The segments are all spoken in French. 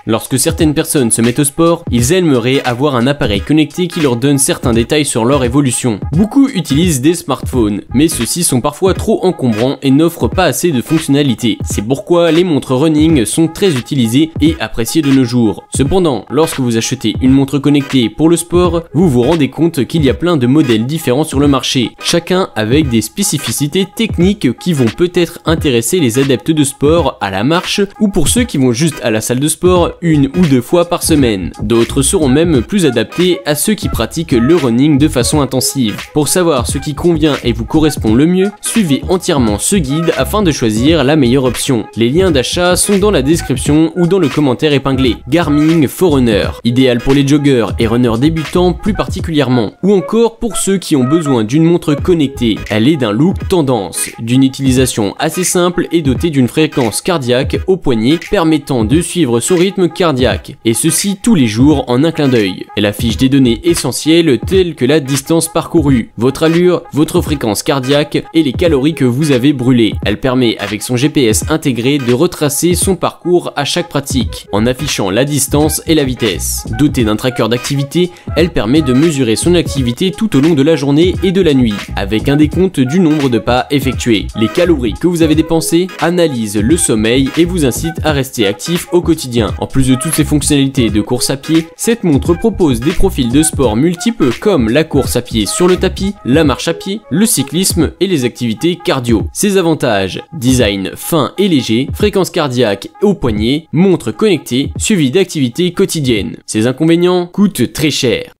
Lorsque certaines personnes se mettent au sport, ils aimeraient avoir un appareil connecté qui leur donne certains détails sur leur évolution. Beaucoup utilisent des smartphones, mais ceux-ci sont parfois trop encombrants et n'offrent pas assez de fonctionnalités. C'est pourquoi les montres running sont très utilisées et appréciées de nos jours. Cependant, lorsque vous achetez une montre connectée pour le sport, vous vous rendez compte qu'il y a plein de modèles différents sur le marché, chacun avec des spécificités techniques qui vont peut-être intéresser les adeptes de sport à la marche ou pour ceux qui vont juste à la salle de sport 1 ou 2 fois par semaine. D'autres seront même plus adaptés à ceux qui pratiquent le running de façon intensive. Pour savoir ce qui convient et vous correspond le mieux, suivez entièrement ce guide afin de choisir la meilleure option. Les liens d'achat sont dans la description ou dans le commentaire épinglé. Garmin Forerunner, idéal pour les joggeurs et runners débutants plus particulièrement, ou encore pour ceux qui ont besoin d'une montre connectée. Elle est d'un look tendance, d'une utilisation assez simple et dotée d'une fréquence cardiaque au poignet permettant de suivre son rythme cardiaque, et ceci tous les jours en un clin d'œil. Elle affiche des données essentielles telles que la distance parcourue, votre allure, votre fréquence cardiaque et les calories que vous avez brûlées. Elle permet avec son GPS intégré de retracer son parcours à chaque pratique, en affichant la distance et la vitesse. Dotée d'un tracker d'activité, elle permet de mesurer son activité tout au long de la journée et de la nuit, avec un décompte du nombre de pas effectués. Les calories que vous avez dépensées, analyse le sommeil et vous incite à rester actif au quotidien. En plus de toutes ces fonctionnalités de course à pied, cette montre propose des profils de sport multiples comme la course à pied sur le tapis, la marche à pied, le cyclisme et les activités cardio. Ses avantages: design fin et léger, fréquence cardiaque au poignet, montre connectée, suivi d'activités quotidiennes. Ses inconvénients: coûtent très cher.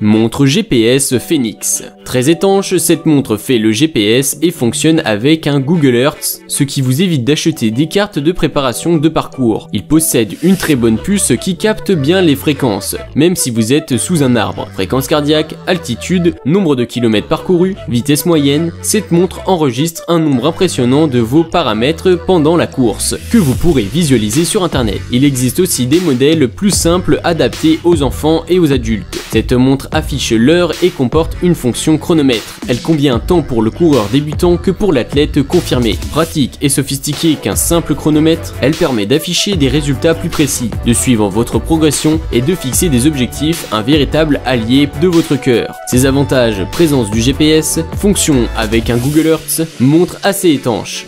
Montre GPS Fenix. Très étanche, cette montre fait le GPS et fonctionne avec un Google Earth, ce qui vous évite d'acheter des cartes de préparation de parcours. Il possède une très bonne puce qui capte bien les fréquences, même si vous êtes sous un arbre. Fréquence cardiaque, altitude, nombre de kilomètres parcourus, vitesse moyenne, cette montre enregistre un nombre impressionnant de vos paramètres pendant la course, que vous pourrez visualiser sur internet. Il existe aussi des modèles plus simples adaptés aux enfants et aux adultes. Cette montre affiche l'heure et comporte une fonction chronomètre. Elle convient tant pour le coureur débutant que pour l'athlète confirmé. Pratique et sophistiquée qu'un simple chronomètre, elle permet d'afficher des résultats plus précis, de suivre votre progression et de fixer des objectifs, un véritable allié de votre cœur. Ses avantages: présence du GPS, fonction avec un Google Earth, montre assez étanche.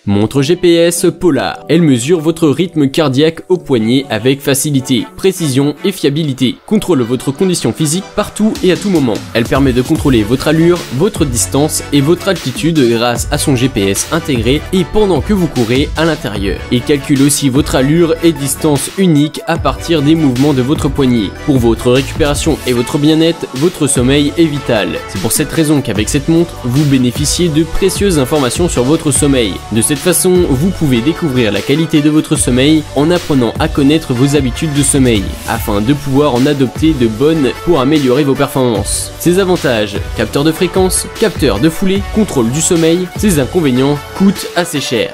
Montre GPS Polar. Elle mesure votre rythme cardiaque au poignet avec facilité, précision et fiabilité. Contrôle votre condition physique partout et à tout moment. Elle permet de contrôler votre allure, votre distance et votre altitude grâce à son GPS intégré et pendant que vous courez à l'intérieur. Il calcule aussi votre allure et distance unique à partir des mouvements de votre poignet. Pour votre récupération et votre bien-être, votre sommeil est vital. C'est pour cette raison qu'avec cette montre, vous bénéficiez de précieuses informations sur votre sommeil. De cette façon, vous pouvez découvrir la qualité de votre sommeil en apprenant à connaître vos habitudes de sommeil, afin de pouvoir en adopter de bonnes pour améliorer vos performances. Ses avantages: capteur de fréquence, capteur de foulée, contrôle du sommeil. Ses inconvénients: coûtent assez cher.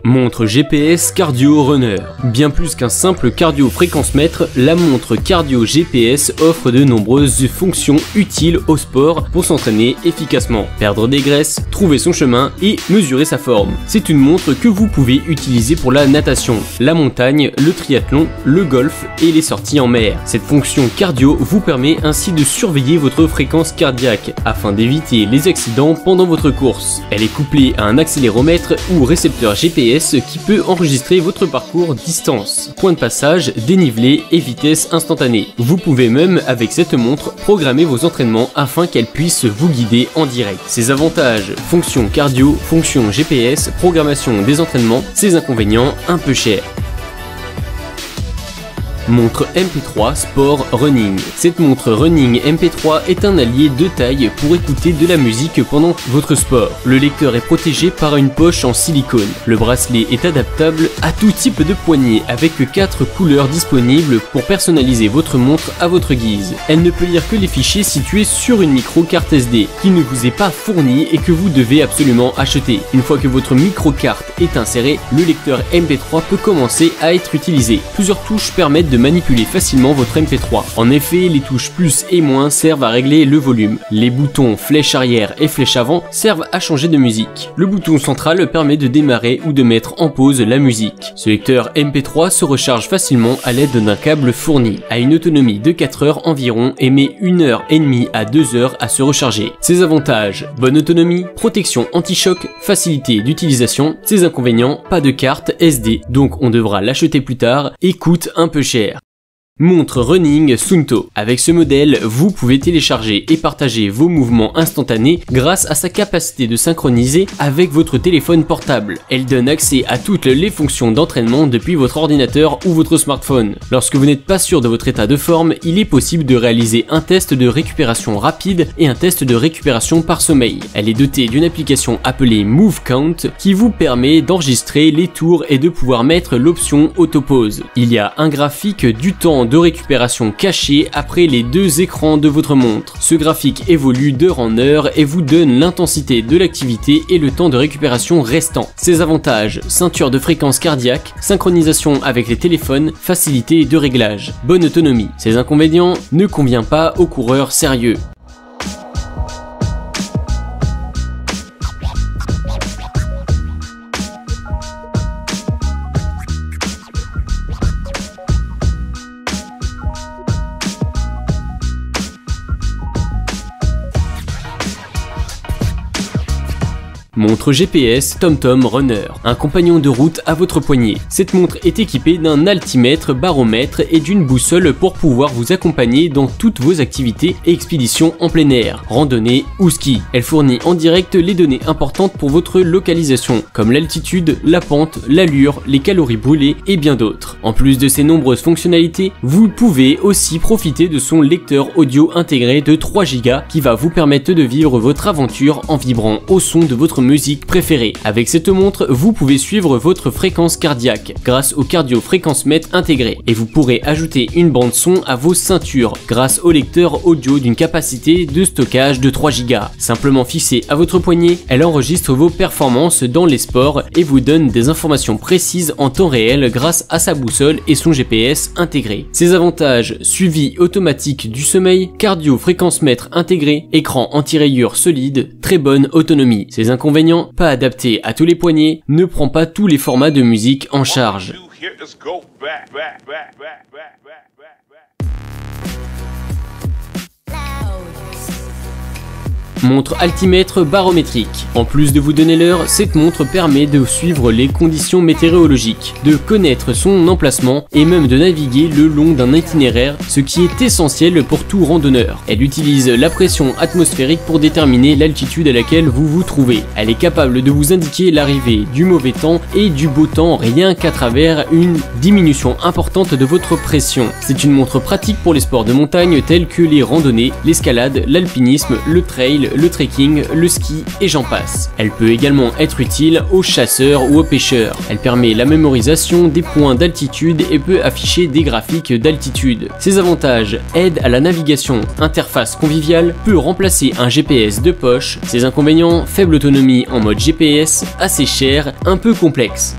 Montre GPS Cardio Runner. Bien plus qu'un simple cardio fréquence-mètre, la montre cardio GPS offre de nombreuses fonctions utiles au sport pour s'entraîner efficacement, perdre des graisses, trouver son chemin et mesurer sa forme. C'est une montre que vous pouvez utiliser pour la natation, la montagne, le triathlon, le golf et les sorties en mer. Cette fonction cardio vous permet ainsi de surveiller votre fréquence cardiaque afin d'éviter les accidents pendant votre course. Elle est couplée à un accéléromètre ou récepteur GPS qui peut enregistrer votre parcours, distance, point de passage, dénivelé et vitesse instantanée. Vous pouvez même avec cette montre programmer vos entraînements afin qu'elle puisse vous guider en direct. Ses avantages: fonction cardio, fonction GPS, programmation des entraînements. Ses inconvénients: un peu cher. Montre MP3 Sport Running. Cette montre Running MP3 est un allié de taille pour écouter de la musique pendant votre sport. Le lecteur est protégé par une poche en silicone. Le bracelet est adaptable à tout type de poignet avec 4 couleurs disponibles pour personnaliser votre montre à votre guise. Elle ne peut lire que les fichiers situés sur une micro-carte SD qui ne vous est pas fournie et que vous devez absolument acheter. Une fois que votre micro-carte est insérée, le lecteur MP3 peut commencer à être utilisé. Plusieurs touches permettent de de manipuler facilement votre MP3. En effet, les touches plus et moins servent à régler le volume. Les boutons flèche arrière et flèche avant servent à changer de musique. Le bouton central permet de démarrer ou de mettre en pause la musique. Ce lecteur MP3 se recharge facilement à l'aide d'un câble fourni, à une autonomie de 4 heures environ et met 1h30 à 2 heures à se recharger. Ses avantages: bonne autonomie, protection anti-choc, facilité d'utilisation. Ses inconvénients: pas de carte SD, donc on devra l'acheter plus tard et coûte un peu cher. Montre running Suunto. Avec ce modèle, vous pouvez télécharger et partager vos mouvements instantanés grâce à sa capacité de synchroniser avec votre téléphone portable. Elle donne accès à toutes les fonctions d'entraînement depuis votre ordinateur ou votre smartphone. Lorsque vous n'êtes pas sûr de votre état de forme, il est possible de réaliser un test de récupération rapide et un test de récupération par sommeil. Elle est dotée d'une application appelée Move Count qui vous permet d'enregistrer les tours et de pouvoir mettre l'option autopause. Il y a un graphique du temps de récupération caché après les deux écrans de votre montre. Ce graphique évolue d'heure en heure et vous donne l'intensité de l'activité et le temps de récupération restant. Ses avantages: ceinture de fréquence cardiaque, synchronisation avec les téléphones, facilité de réglage, bonne autonomie. Ses inconvénients: ne convient pas aux coureurs sérieux. Montre GPS TomTom Runner, un compagnon de route à votre poignet. Cette montre est équipée d'un altimètre, baromètre et d'une boussole pour pouvoir vous accompagner dans toutes vos activités et expéditions en plein air, randonnée ou ski. Elle fournit en direct les données importantes pour votre localisation, comme l'altitude, la pente, l'allure, les calories brûlées et bien d'autres. En plus de ces nombreuses fonctionnalités, vous pouvez aussi profiter de son lecteur audio intégré de 3 Go qui va vous permettre de vivre votre aventure en vibrant au son de votre musique préférée. Avec cette montre, vous pouvez suivre votre fréquence cardiaque grâce au cardio-fréquence-mètre intégré et vous pourrez ajouter une bande son à vos ceintures grâce au lecteur audio d'une capacité de stockage de 3 Go. Simplement fixée à votre poignet, elle enregistre vos performances dans les sports et vous donne des informations précises en temps réel grâce à sa boussole et son GPS intégré. Ses avantages: suivi automatique du sommeil, cardio-fréquence-mètre intégré, écran anti-rayures solide, très bonne autonomie. Ses inconvénients: pas adapté à tous les poignets, ne prend pas tous les formats de musique en charge. Montre altimètre barométrique. En plus de vous donner l'heure, cette montre permet de suivre les conditions météorologiques, de connaître son emplacement et même de naviguer le long d'un itinéraire, ce qui est essentiel pour tout randonneur. Elle utilise la pression atmosphérique pour déterminer l'altitude à laquelle vous vous trouvez. Elle est capable de vous indiquer l'arrivée du mauvais temps et du beau temps rien qu'à travers une diminution importante de votre pression. C'est une montre pratique pour les sports de montagne tels que les randonnées, l'escalade, l'alpinisme, le trail, le trekking, le ski et j'en passe. Elle peut également être utile aux chasseurs ou aux pêcheurs. Elle permet la mémorisation des points d'altitude et peut afficher des graphiques d'altitude. Ses avantages: aide à la navigation, interface conviviale, peut remplacer un GPS de poche. Ses inconvénients: faible autonomie en mode GPS, assez cher, un peu complexe.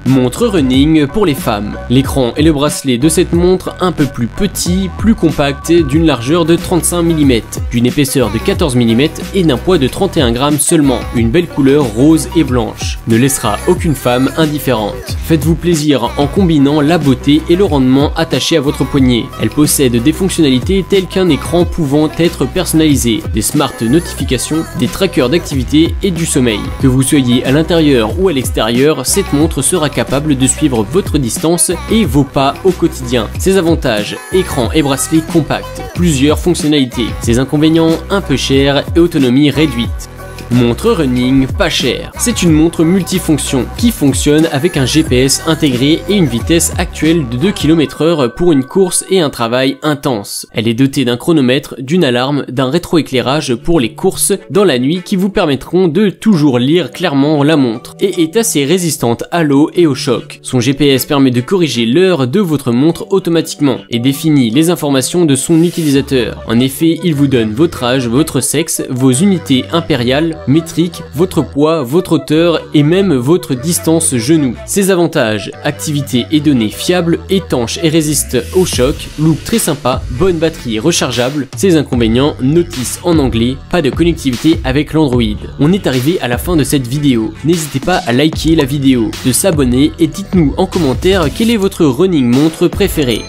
Montre running pour les femmes. L'écran et le bracelet de cette montre un peu plus petit, plus compact, d'une largeur de 35 mm, d'une épaisseur de 14 mm et d'un poids de 31 grammes seulement. Une belle couleur rose et blanche ne laissera aucune femme indifférente. Faites-vous plaisir en combinant la beauté et le rendement attaché à votre poignet. Elle possède des fonctionnalités telles qu'un écran pouvant être personnalisé, des smart notifications, des trackers d'activité et du sommeil. Que vous soyez à l'intérieur ou à l'extérieur, cette montre sera capable de suivre votre distance et vos pas au quotidien. Ses avantages: écran et bracelet compact, plusieurs fonctionnalités. Ses inconvénients: un peu cher et autonomie réduite. Montre running pas cher. C'est une montre multifonction qui fonctionne avec un GPS intégré et une vitesse actuelle de 2 km/h pour une course et un travail intense. Elle est dotée d'un chronomètre, d'une alarme, d'un rétroéclairage pour les courses dans la nuit qui vous permettront de toujours lire clairement la montre et est assez résistante à l'eau et au choc. Son GPS permet de corriger l'heure de votre montre automatiquement et définit les informations de son utilisateur. En effet, il vous donne votre âge, votre sexe, vos unités impériales, métrique, votre poids, votre hauteur et même votre distance genou. Ses avantages: activité et données fiables, étanches et résistent au choc, look très sympa, bonne batterie rechargeable. Ses inconvénients: notice en anglais, pas de connectivité avec l'Android. On est arrivé à la fin de cette vidéo. N'hésitez pas à liker la vidéo, de s'abonner et dites-nous en commentaire quelle est votre running montre préférée.